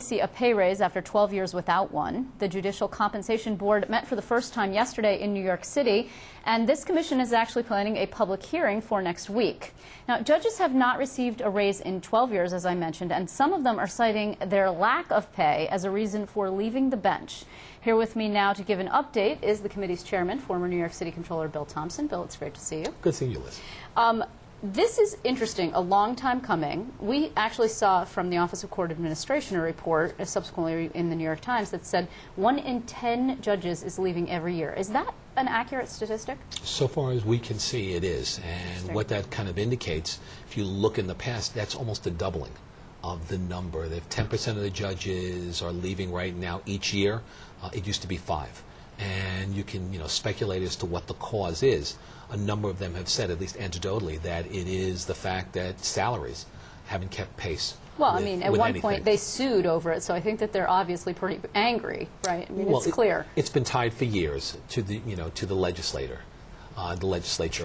See a pay raise after 12 years without one. The Judicial Compensation Board met for the first time yesterday in New York City, and this commission is actually planning a public hearing for next week. Now, judges have not received a raise in 12 years, as I mentioned, and some of them are citing their lack of pay as a reason for leaving the bench. Here with me now to give an update is the committee's chairman, former New York City Comptroller Bill Thompson. Bill, it's great to see you. Good seeing you, Liz. This is interesting, a long time coming. We actually saw from the Office of Court Administration a report, subsequently in the New York Times, that said 1 in 10 judges is leaving every year. Is that an accurate statistic? So far as we can see, it is. And what that kind of indicates, if you look in the past, that's almost a doubling of the number. If 10% of the judges are leaving right now each year, it used to be 5. And you can, speculate as to what the cause is. A number of them have said, at least anecdotally, that it is the fact that salaries haven't kept pace. Well, I mean, at one point they sued over it, so I think that they're obviously pretty angry, right? I mean, well, it's clear. It's been tied for years to the, to the legislature,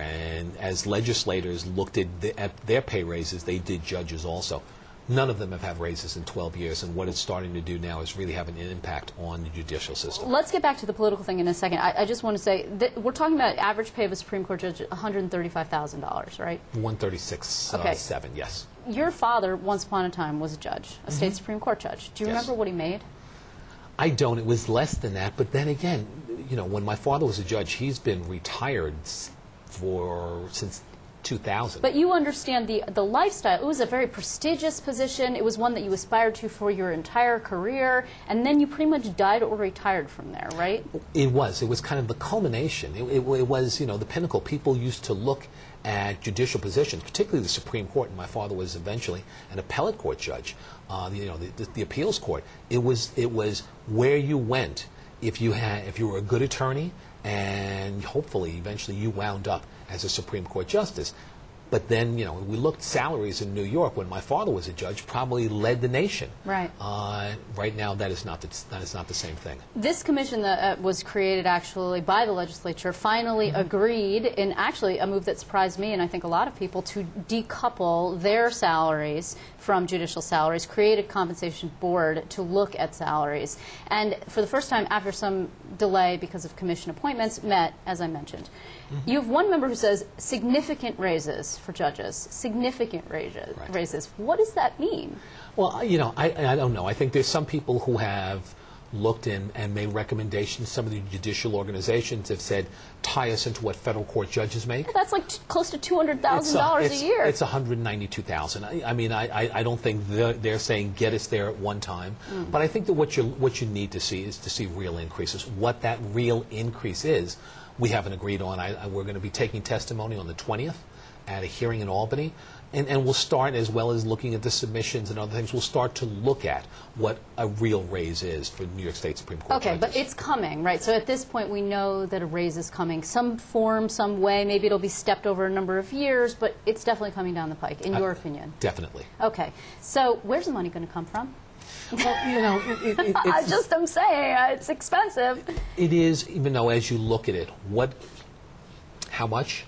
and as legislators looked at their pay raises, they did judges also. None of them have had raises in 12 years, and what it's starting to do now is really have an impact on the judicial system. Let's get back to the political thing in a second. I just want to say that we're talking about average pay of a Supreme Court judge, $135,000, right? $136,700, yes. Your father, once upon a time, was a judge, a state Supreme Court judge. Do you remember what he made? I don't. It was less than that, but then again, when my father was a judge, he's been retired since 2000. But you understand the lifestyle. It was a very prestigious position. It was one that you aspired to for your entire career, and then you pretty much died or retired from there, right? It was. It was kind of the culmination. It was, the pinnacle. People used to look at judicial positions, particularly the Supreme Court, and my father was eventually an appellate court judge, the appeals court. It was where you went if you were a good attorney, and hopefully eventually you wound up as a Supreme Court justice. But then, we looked salaries in New York when my father was a judge, probably led the nation. Right. Right now, that is not the same thing. This commission that was created actually by the legislature finally agreed, in actually a move that surprised me and I think a lot of people, to decouple their salaries from judicial salaries, create a compensation board to look at salaries. And for the first time after some delay because of commission appointments, met, as I mentioned. You have one member who says significant raises for judges, significant raises. Right. What does that mean? Well, I don't know. I think there's some people who have looked in and made recommendations. Some of the judicial organizations have said, tie us into what federal court judges make. Yeah, that's like close to $200,000 a year. It's $192,000. I mean, I don't think they're saying get us there at one time. But I think that what you need to see is to see real increases. What that real increase is, we haven't agreed on. We're going to be taking testimony on the 20th at a hearing in Albany. And we'll start, as well as looking at the submissions and other things, we'll start to look at what a real raise is for New York State Supreme Court judges. But it's coming, right? So at this point, we know that a raise is coming. Some form, some way, maybe it'll be stepped over a number of years, but it's definitely coming down the pike, in your opinion. Definitely. Okay. So where's the money going to come from? Well, I'm saying, it's expensive. It is, even though as you look at it, how much,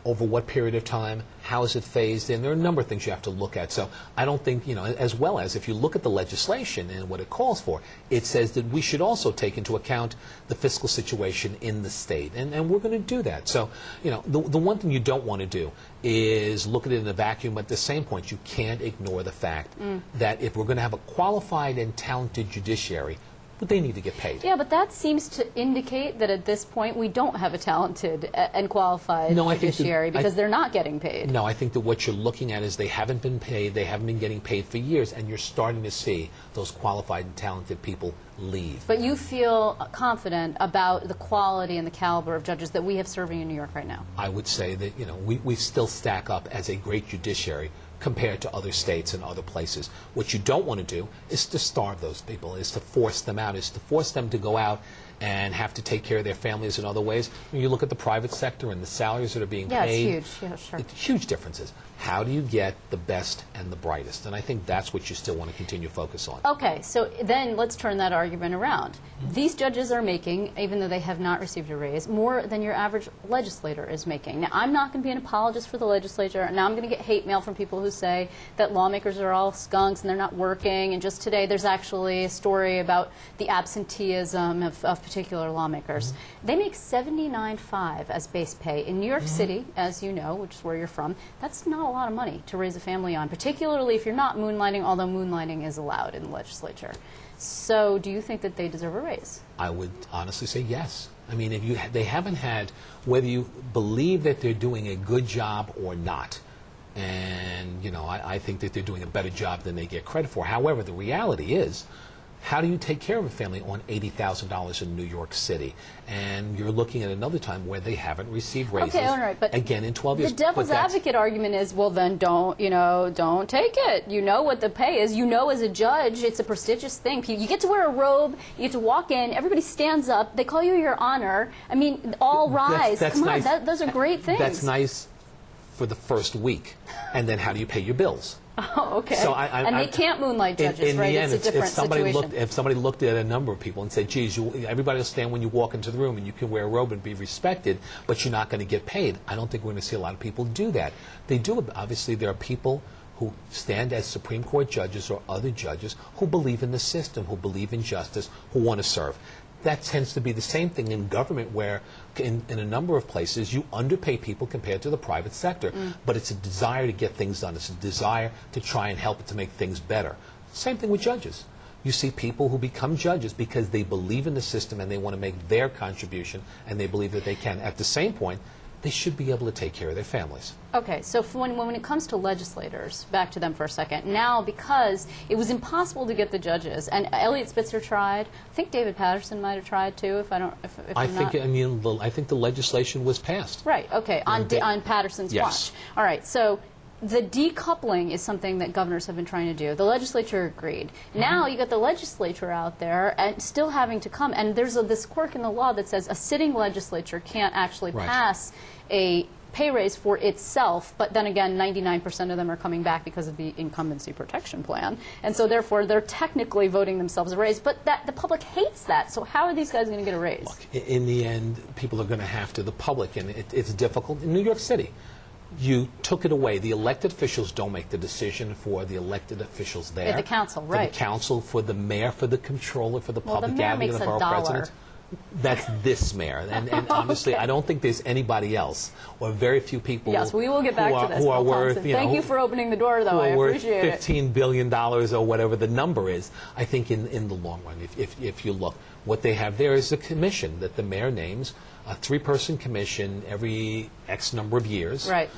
over what period of time, how is it phased in? There are a number of things you have to look at. So I don't think, as well as if you look at the legislation and what it calls for, it says that we should also take into account the fiscal situation in the state. And we're going to do that. So, the one thing you don't want to do is look at it in a vacuum. But at the same point, you can't ignore the fact that if we're going to have a qualified and talented judiciary, but they need to get paid. Yeah, but that seems to indicate that at this point we don't have a talented and qualified judiciary because they're not getting paid. No, I think that what you're looking at is they haven't been paid, they haven't been getting paid for years, and you're starting to see those qualified and talented people leave. But you feel confident about the quality and the caliber of judges that we have serving in New York right now? I would say that, we still stack up as a great judiciary compared to other states and other places. What you don't want to do is to starve those people, is to force them out, is to force them to go out and have to take care of their families in other ways. When you look at the private sector and the salaries that are being paid, it's huge. Yeah, sure. it's huge differences. How do you get the best and the brightest? And I think that's what you still want to continue to focus on. Okay, so then let's turn that argument around. These judges are making, even though they have not received a raise, more than your average legislator is making. Now, I'm not going to be an apologist for the legislature. Now, I'm going to get hate mail from people who say that lawmakers are all skunks and they're not working. And just today, there's actually a story about the absenteeism of particular lawmakers. They make $79,500 as base pay. In New York City, as you know, which is where you're from, that's not a lot of money to raise a family on, particularly if you're not moonlighting, although moonlighting is allowed in the legislature. So do you think that they deserve a raise? I would honestly say yes. I mean, if they haven't had, whether you believe that they're doing a good job or not, and, you know, I think that they're doing a better job than they get credit for. However, the reality is, how do you take care of a family on $80,000 in New York City? And you're looking at another time where they haven't received raises. Okay, all right, but again in 12 years. The devil's advocate argument is, well, then don't take it. You know what the pay is. You know, as a judge, it's a prestigious thing. You get to wear a robe. You get to walk in. Everybody stands up. They call you your honor. I mean, all rise. That's Come nice. on, those are great things. That's nice for the first week, and then how do you pay your bills? Oh, okay. So and they can't moonlight judges, in right? The end, it's a different situation. If somebody looked at a number of people and said, geez, everybody will stand when you walk into the room and you can wear a robe and be respected, but you're not going to get paid, I don't think we're going to see a lot of people do that. They do. Obviously, there are people who stand as Supreme Court judges or other judges who believe in the system, who believe in justice, who want to serve. That tends to be the same thing in government, where in a number of places you underpay people compared to the private sector, but it's a desire to get things done. It's a desire to try and help it to make things better. Same thing with judges. You see people who become judges because they believe in the system and they want to make their contribution and they believe that they can. At the same point, they should be able to take care of their families. Okay, so when it comes to legislators, back to them for a second, now because it was impossible to get the judges, and Elliot Spitzer tried, I think David Patterson might have tried too, I think the legislation was passed. Right, okay, on Patterson's watch. All right, so the decoupling is something that governors have been trying to do. The legislature agreed. Now you got the legislature out there and still having to come, and there's this quirk in the law that says a sitting legislature can't actually pass a pay raise for itself, but then again, 99% of them are coming back because of the incumbency protection plan, and so therefore they're technically voting themselves a raise, but the public hates that, so how are these guys going to get a raise? Look, in the end, people are going to have to, the public, and it's difficult. In New York City, you took it away. The elected officials don't make the decision for the elected officials there. Yeah, the council, right. For the council, for the mayor, for the controller, for the public the mayor advocate, makes the borough president. That's this mayor. And honestly, I don't think there's anybody else, or very few people yes, we will get back to this, who are worth, Thank you for opening the door, though. I appreciate it. $15 billion or whatever the number is. I think in the long run, if you look, what they have there is a commission that the mayor names, a 3-person commission every X number of years, right.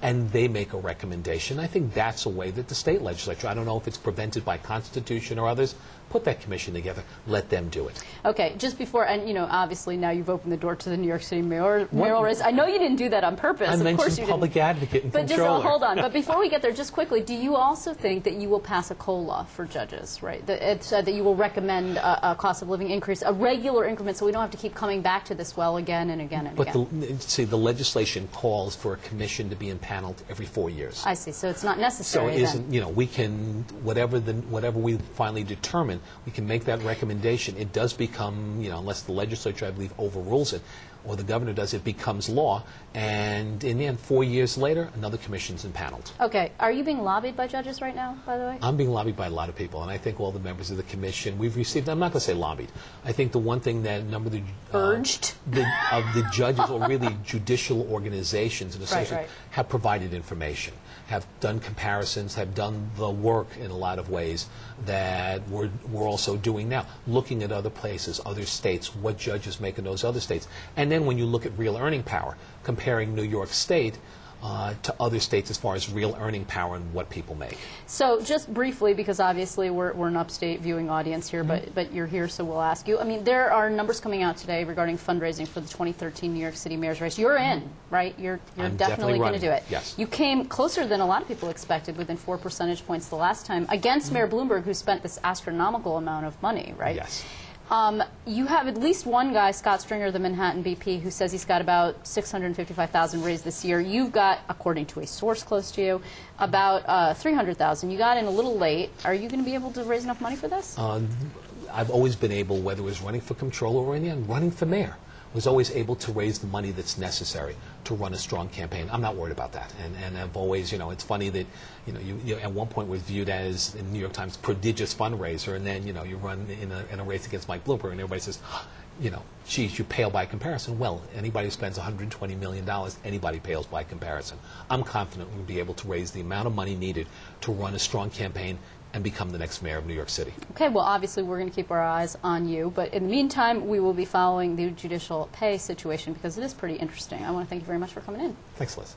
And they make a recommendation. I think that's a way that the state legislature, I don't know if it's prevented by Constitution or others, put that commission together, let them do it. Okay, just before, and obviously now you've opened the door to the New York City mayoral race. I know you didn't do that on purpose. I mentioned public advocate and controller. But just hold on. But before we get there, just quickly, do you also think that you will pass a COLA for judges, right? That you will recommend a cost of living increase, a regular increment, so we don't have to keep coming back to this well again and again and again? But the legislation calls for a commission to be impaneled every 4 years. I see. So it's not necessary. So it isn't. We can whatever we finally determine, we can make that recommendation. It does become, unless the legislature, I believe, overrules it, or the governor does, it becomes law. And in the end, 4 years later, another commission's impaneled. Okay. Are you being lobbied by judges right now, by the way? I'm being lobbied by a lot of people, and I think all the members of the commission, we've received, I'm not going to say lobbied, I think the one thing that a number of the urged of the judges, or really judicial organizations and associations, have provided information, have done comparisons, have done the work in a lot of ways that we're also doing now, looking at other places, other states, what judges make in those other states. And then when you look at real earning power, comparing New York State to other states as far as real earning power and what people make. So just briefly, because obviously we're an upstate viewing audience here, but you're here, so we'll ask you. I mean, there are numbers coming out today regarding fundraising for the 2013 New York City mayor's race. You're in, right? You're definitely going to do it. Yes. You came closer than a lot of people expected, within 4 percentage points the last time, against Mayor Bloomberg, who spent this astronomical amount of money, right? Yes. You have at least one guy, Scott Stringer, the Manhattan BP, who says he's got about $655,000 raised this year. You've got, according to a source close to you, about $300,000. You got in a little late. Are you going to be able to raise enough money for this? I've always been able, whether it was running for comptroller or running for mayor, was always able to raise the money that's necessary to run a strong campaign. I'm not worried about that. And I've always, it's funny that, you at one point was viewed as, in New York Times, prodigious fundraiser, and then, you run in a race against Mike Bloomberg, and everybody says, geez, you pale by comparison. Well, anybody who spends $120 million, anybody pales by comparison. I'm confident we'll be able to raise the amount of money needed to run a strong campaign and become the next mayor of New York City. Okay, well, obviously we're going to keep our eyes on you, but in the meantime, we will be following the judicial pay situation because it is pretty interesting. I want to thank you very much for coming in. Thanks, Liz.